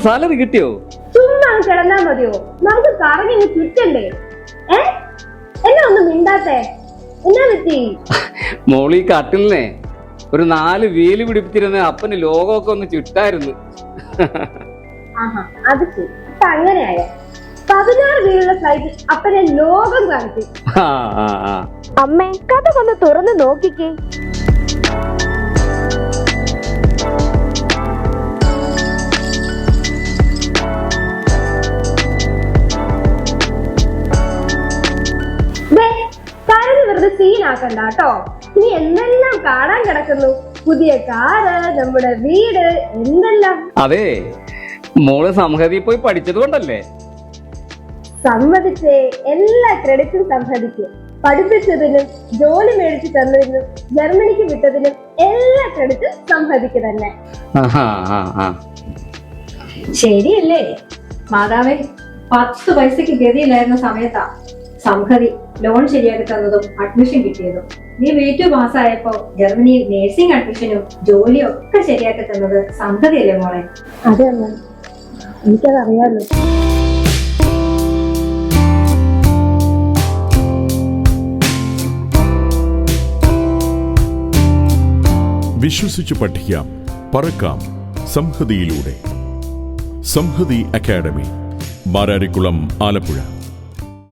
Salary കിട്ടിയോ? ചുമ്മാ കിടന്നാ മതിയോ? നമുക്ക് കറങ്ങി ചുറ്റണ്ടേ? എന്നാ ഒന്നും മിണ്ടാത്തേ? എന്നാ പറ്റി? മോളി കട്ടിലിനെ ഒരു 4 വീല് പിടിപ്പിച്ചിരുന്ന അപ്പന് ലോകമൊക്കെ ഒന്ന് ചുട്ടായിരുന്നു. അത് ശരി, അങ്ങനെയായ 16 വീലുള്ള ഫ്ലൈറ്റ് അപ്പനെ ലോകം കാണിച്ചു. അമ്മേ, കഥ ഒന്ന് തുറന്ന് നോക്കിക്കേ. വെറുതെ സീനാക്കണ്ട കേട്ടോ. ഇനി എന്തെല്ലാം കാണാൻ കിടക്കുന്നു. പുതിയ കാറ്, നമ്മുടെ വീട്, എന്തെല്ലാം. അതെ, മോള് സംഹതി പോയി പഠിച്ചത് കൊണ്ടല്ലേ? സമ്മതിച്ചേ, എല്ലാ ക്രെഡിറ്റും സംഹതിക്ക്. പഠിപ്പിച്ചതിനും ജോലി മേടിച്ചു തന്നതിനും ജർമ്മനിക്ക് വിട്ടതിനും എല്ലാ ക്രെഡിറ്റും സംഹതിക്ക് തന്നെ. ശരിയല്ലേ മാതാവേ? 10 പൈസക്ക് ഗതിയില്ലായിരുന്ന സമയത്താ സംഹതി ലോൺ ശരിയാക്കി തന്നതും അഡ്മിഷൻ കിട്ടിയതും. നീ B2 പാസ്സായപ്പോ ജർമ്മനിയിൽ നേഴ്സിംഗ് അഡ്മിഷനും ജോലിയും ഒക്കെ ശരിയാക്കി തന്നത് സംഹതിയല്ലേ മോളെ? അതെ അമ്മ, എനിക്കതറിയാലോ. വിശ്വസിച്ച് പഠിക്കാം, പറക്കാം സംഹതിയിലൂടെ. സംഹതി അക്കാഡമി, മാരാരിക്കുളം, ആലപ്പുഴ.